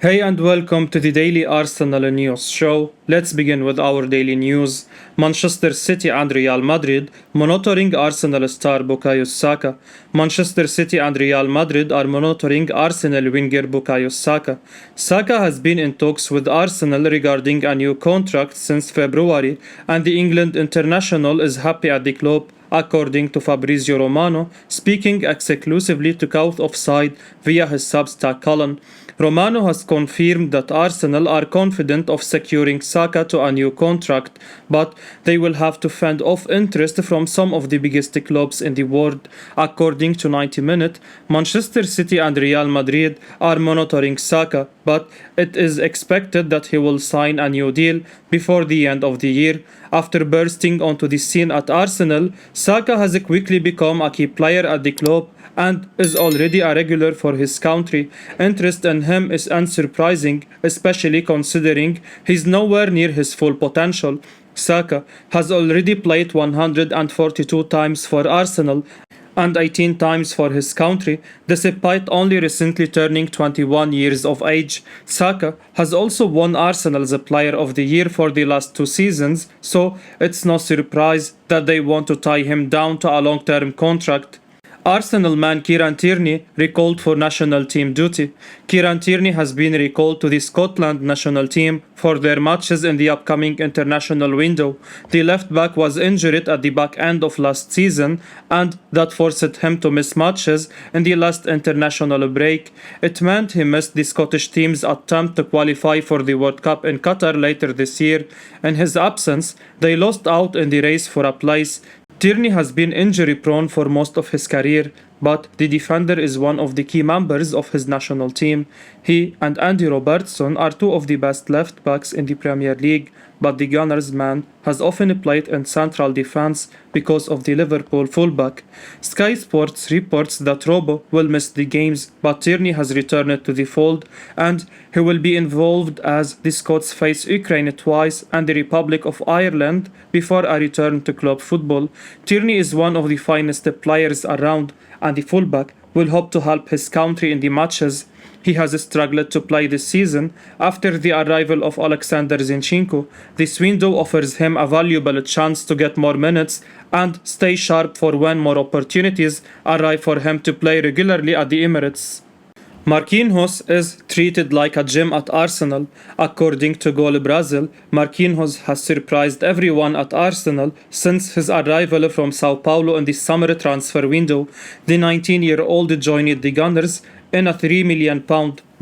Hey and welcome to the Daily Arsenal News Show. Let's begin with our daily news. Manchester City and Real Madrid monitoring Arsenal star Bukayo Saka. Manchester City and Real Madrid are monitoring Arsenal winger Bukayo Saka. Saka has been in talks with Arsenal regarding a new contract since February, and the England international is happy at the club. According to Fabrizio Romano, speaking exclusively to Couth Offside via his Substack column, Romano has confirmed that Arsenal are confident of securing Saka to a new contract, but they will have to fend off interest from some of the biggest clubs in the world. According to 90 Minute, Manchester City and Real Madrid are monitoring Saka, but it is expected that he will sign a new deal before the end of the year. After bursting onto the scene at Arsenal, Saka has quickly become a key player at the club and is already a regular for his country. Interest in him is unsurprising, especially considering he's nowhere near his full potential. Saka has already played 142 times for Arsenal and 18 times for his country, despite only recently turning 21 years of age. Saka has also won Arsenal's Player of the Year for the last 2 seasons, so it's no surprise that they want to tie him down to a long-term contract. Arsenal man Kieran Tierney recalled for national team duty. Kieran Tierney has been recalled to the Scotland national team for their matches in the upcoming international window. The left-back was injured at the back end of last season, and that forced him to miss matches in the last international break. It meant he missed the Scottish team's attempt to qualify for the World Cup in Qatar later this year. In his absence, they lost out in the race for a place. Tierney has been injury-prone for most of his career, but the defender is one of the key members of his national team. He and Andy Robertson are two of the best left-backs in the Premier League, but the Gunners man has often played in central defence because of the Liverpool fullback. Sky Sports reports that Robo will miss the games, but Tierney has returned to the fold, and he will be involved as the Scots face Ukraine twice and the Republic of Ireland before a return to club football. Tierney is one of the finest players around, and the fullback will hope to help his country in the matches he has struggled to play this season after the arrival of Alexander Zinchenko. This window offers him a valuable chance to get more minutes and stay sharp for when more opportunities arrive for him to play regularly at the Emirates. Marquinhos is treated like a gem at Arsenal. According to Goal Brazil, Marquinhos has surprised everyone at Arsenal since his arrival from Sao Paulo in the summer transfer window. The 19-year-old joined the Gunners in a £3 million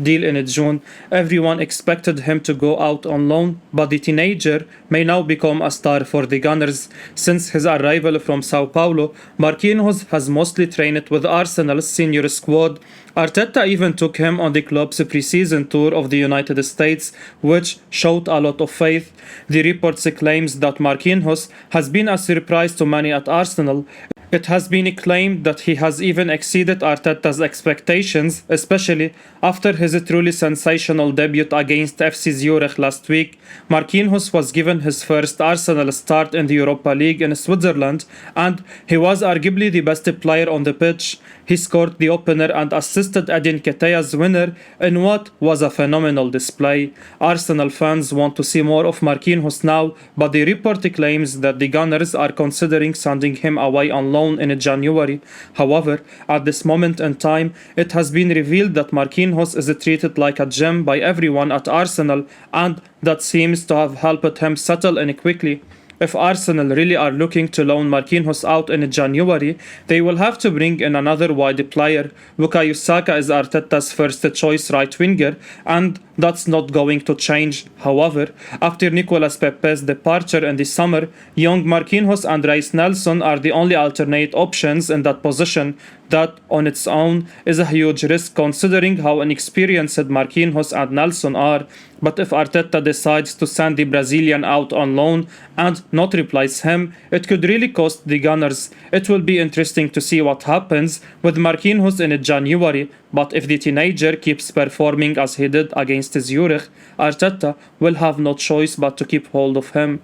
deal in June. Everyone expected him to go out on loan, but the teenager may now become a star for the Gunners. Since his arrival from Sao Paulo, Marquinhos has mostly trained with Arsenal's senior squad. Arteta even took him on the club's pre-season tour of the United States, which showed a lot of faith. The report claims that Marquinhos has been a surprise to many at Arsenal. It has been claimed that he has even exceeded Arteta's expectations, especially after his truly sensational debut against FC Zurich last week. Marquinhos was given his first Arsenal start in the Europa League in Switzerland, and he was arguably the best player on the pitch. He scored the opener and assisted Edin Ketea's winner in what was a phenomenal display. Arsenal fans want to see more of Marquinhos now, but the report claims that the Gunners are considering sending him away on loan in January. However, at this moment in time, it has been revealed that Marquinhos is treated like a gem by everyone at Arsenal, and that seems to have helped him settle in quickly. If Arsenal really are looking to loan Marquinhos out in January, they will have to bring in another wide player. Bukayo Saka is Arteta's first choice right winger, and that's not going to change. However, after Nicolas Pepe's departure in the summer, young Marquinhos and Reiss Nelson are the only alternate options in that position. That on its own is a huge risk considering how inexperienced Marquinhos and Nelson are. But if Arteta decides to send the Brazilian out on loan and not replace him, it could really cost the Gunners. It will be interesting to see what happens with Marquinhos in January, but if the teenager keeps performing as he did against Zurich, Arteta will have no choice but to keep hold of him.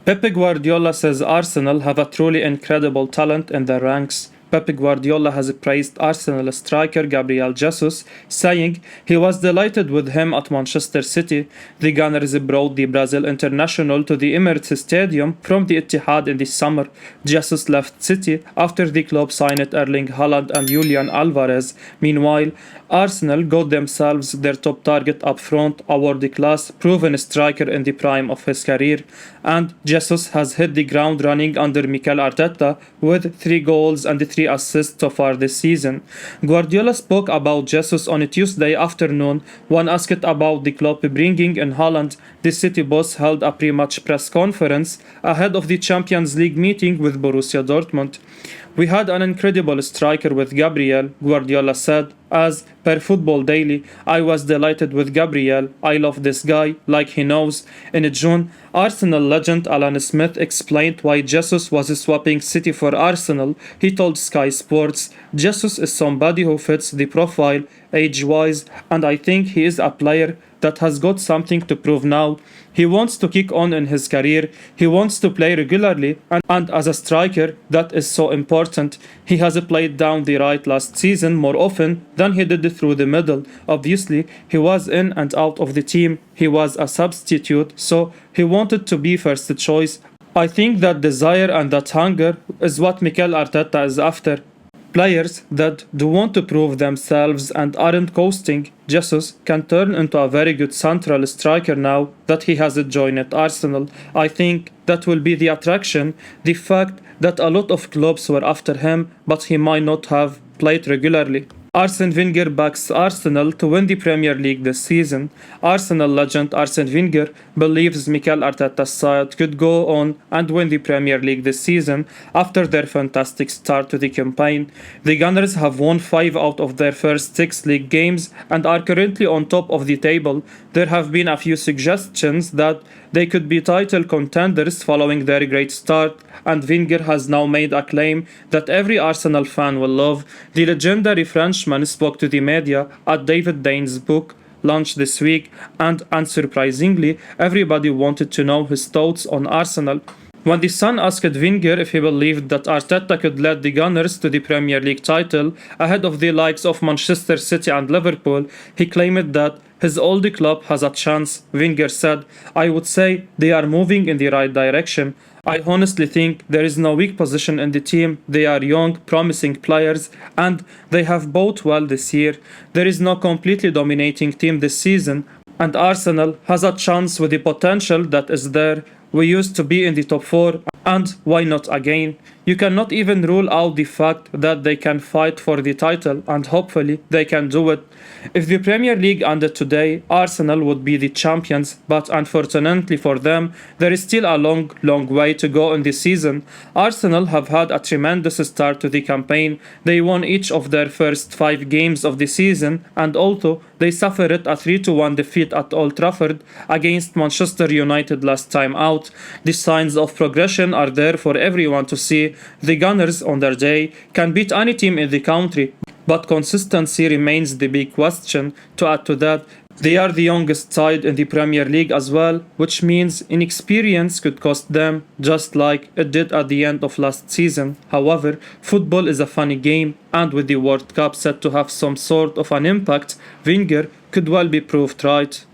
Pep Guardiola says Arsenal have a truly incredible talent in their ranks. Pep Guardiola has praised Arsenal striker Gabriel Jesus, saying he was delighted with him at Manchester City. The Gunners brought the Brazil international to the Emirates Stadium from the Etihad in the summer. Jesus left City after the club signed Erling Haaland and Julian Alvarez. Meanwhile, Arsenal got themselves their top target up front, a world-class, proven striker in the prime of his career, and Jesus has hit the ground running under Mikel Arteta with 3 goals and 3 assists so far this season. Guardiola spoke about Jesus on a Tuesday afternoon when asked about the club bringing in Haaland. The City boss held a pre-match press conference ahead of the Champions League meeting with Borussia Dortmund. We had an incredible striker with Gabriel, Guardiola said, as per Football Daily, I was delighted with Gabriel. I love this guy, like he knows. In June, Arsenal legend Alan Smith explained why Jesus was swapping City for Arsenal. He told Sky Sports, Jesus is somebody who fits the profile, age-wise, and I think he is a player that has got something to prove now. He wants to kick on in his career, he wants to play regularly, and as a striker, that is so important. He has played down the right last season more often than he did through the middle. Obviously, he was in and out of the team, he was a substitute, so he wanted to be first choice. I think that desire and that hunger is what Mikel Arteta is after. Players that do want to prove themselves and aren't coasting. Jesus can turn into a very good central striker now that he has joined Arsenal. I think that will be the attraction, the fact that a lot of clubs were after him, but he might not have played regularly. Arsene Wenger backs Arsenal to win the Premier League this season. Arsenal legend Arsene Wenger believes Mikel Arteta's side could go on and win the Premier League this season after their fantastic start to the campaign. The Gunners have won 5 out of their first 6 league games and are currently on top of the table. There have been a few suggestions that they could be title contenders following their great start, and Wenger has now made a claim that every Arsenal fan will love. The legendary Frenchman spoke to the media at David Dane's book launch this week, and unsurprisingly, everybody wanted to know his thoughts on Arsenal. When the Sun asked Wenger if he believed that Arteta could lead the Gunners to the Premier League title ahead of the likes of Manchester City and Liverpool, he claimed that his old club has a chance. Wenger said, I would say they are moving in the right direction. I honestly think there is no weak position in the team. They are young, promising players, and they have bought well this year. There is no completely dominating team this season, and Arsenal has a chance with the potential that is there. We used to be in the top 4, and why not again? You cannot even rule out the fact that they can fight for the title, and hopefully they can do it. If the Premier League ended today, Arsenal would be the champions, but unfortunately for them, there is still a long way to go in the season. Arsenal have had a tremendous start to the campaign. They won each of their first 5 games of the season, and although they suffered a 3-1 defeat at Old Trafford against Manchester United last time out, the signs of progression are there for everyone to see. The Gunners on their day can beat any team in the country, but consistency remains the big question. To add to that, they are the youngest side in the Premier League as well, which means inexperience could cost them, just like it did at the end of last season. However, football is a funny game, and with the World Cup set to have some sort of an impact, Wenger could well be proved right.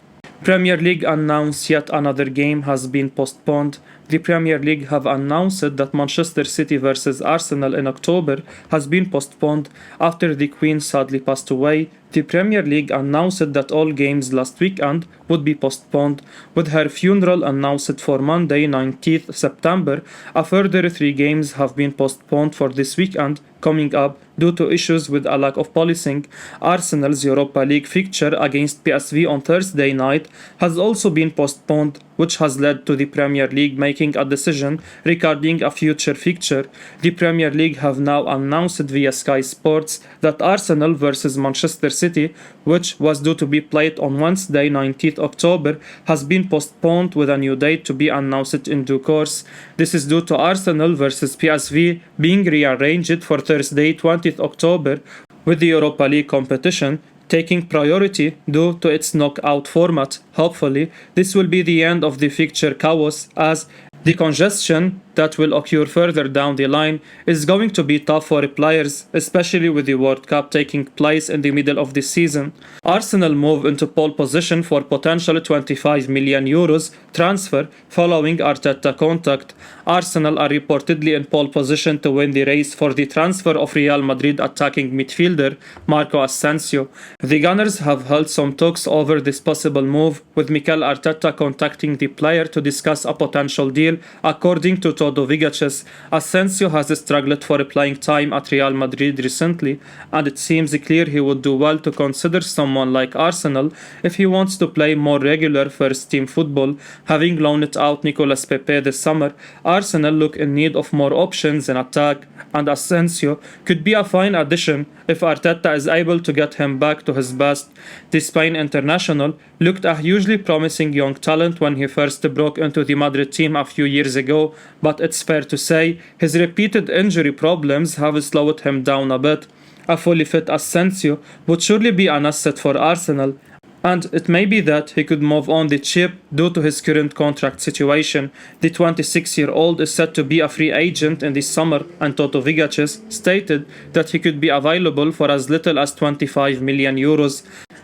Premier League announced yet another game has been postponed. The Premier League have announced that Manchester City vs Arsenal in October has been postponed after the Queen sadly passed away. The Premier League announced that all games last weekend would be postponed, with her funeral announced for Monday 19th September. A further 3 games have been postponed for this weekend coming up due to issues with a lack of policing. Arsenal's Europa League fixture against PSV on Thursday night has also been postponed, which has led to the Premier League making a decision regarding a future fixture. The Premier League have now announced via Sky Sports that Arsenal vs Manchester City, which was due to be played on Wednesday 19th October, has been postponed with a new date to be announced in due course. This is due to Arsenal vs PSV being rearranged for Thursday 20th October, with the Europa League competition taking priority due to its knockout format. Hopefully, this will be the end of the fixture chaos, as the congestion that will occur further down the line is going to be tough for players, especially with the World Cup taking place in the middle of the season. Arsenal move into pole position for potential 25 million euros transfer following Arteta contact. Arsenal are reportedly in pole position to win the race for the transfer of Real Madrid attacking midfielder Marco Asensio. The Gunners have held some talks over this possible move, with Mikel Arteta contacting the player to discuss a potential deal. According to Todo Vigaches, Asensio has struggled for playing time at Real Madrid recently, and it seems clear he would do well to consider someone like Arsenal if he wants to play more regular first-team football. Having loaned out Nicolas Pepe this summer, Arsenal look in need of more options in attack, and Asensio could be a fine addition if Arteta is able to get him back to his best. The Spain international looked a hugely promising young talent when he first broke into the Madrid team a few years ago, but it's fair to say his repeated injury problems have slowed him down a bit. A fully fit Asensio would surely be an asset for Arsenal, and it may be that he could move on the cheap due to his current contract situation. The 26-year-old is said to be a free agent in the summer, and Toto Vigaches stated that he could be available for as little as 25 million euros.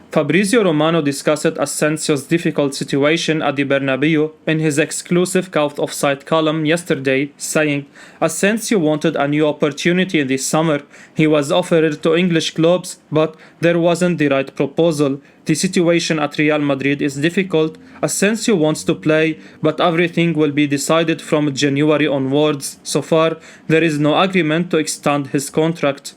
Fabrizio Romano discussed Asensio's difficult situation at the Bernabeu in his exclusive Caught Offside column yesterday, saying, "Asensio wanted a new opportunity in the summer. He was offered to English clubs, but there wasn't the right proposal. The situation at Real Madrid is difficult. Asensio wants to play, but everything will be decided from January onwards. So far, there is no agreement to extend his contract."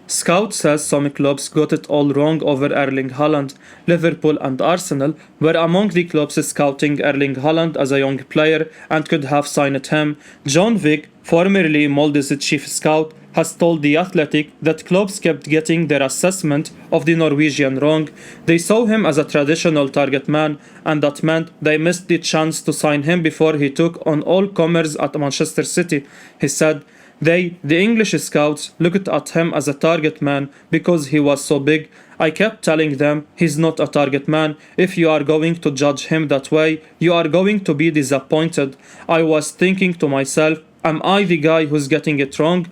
Scout says some clubs got it all wrong over Erling Haaland. Liverpool and Arsenal were among the clubs scouting Erling Haaland as a young player and could have signed him. John Vick, formerly Molde's chief scout, has told The Athletic that clubs kept getting their assessment of the Norwegian wrong. They saw him as a traditional target man, and that meant they missed the chance to sign him before he took on all comers at Manchester City. He said, the English scouts, looked at him as a target man because he was so big. I kept telling them he's not a target man. If you are going to judge him that way, you are going to be disappointed. I was thinking to myself, am I the guy who's getting it wrong?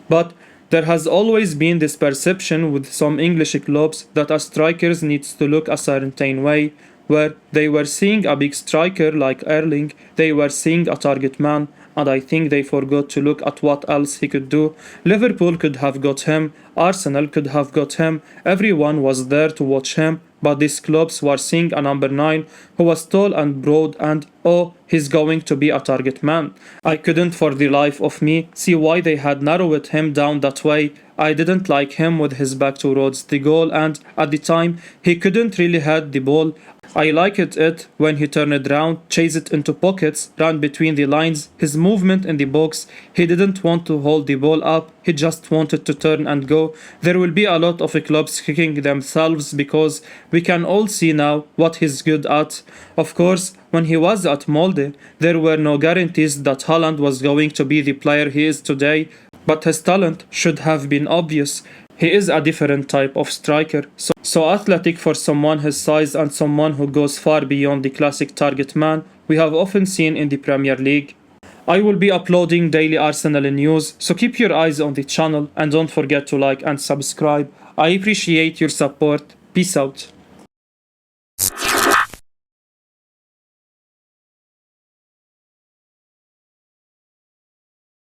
But there has always been this perception with some English clubs that a striker needs to look a certain way. Where they were seeing a big striker like Erling, they were seeing a target man, and I think they forgot to look at what else he could do. Liverpool could have got him, Arsenal could have got him, everyone was there to watch him, but these clubs were seeing a number 9 who was tall and broad and, oh, he's going to be a target man. I couldn't for the life of me see why they had narrowed him down that way. I didn't like him with his back towards the goal, and at the time he couldn't really head the ball. I liked it when he turned around, chased it into pockets, ran between the lines, his movement in the box. He didn't want to hold the ball up, he just wanted to turn and go. There will be a lot of clubs kicking themselves because we can all see now what he's good at. Of course, when he was at Molde, there were no guarantees that Haaland was going to be the player he is today, but his talent should have been obvious. He is a different type of striker, so athletic for someone his size and someone who goes far beyond the classic target man we have often seen in the Premier League. I will be uploading daily Arsenal news, so keep your eyes on the channel and don't forget to like and subscribe. I appreciate your support. Peace out.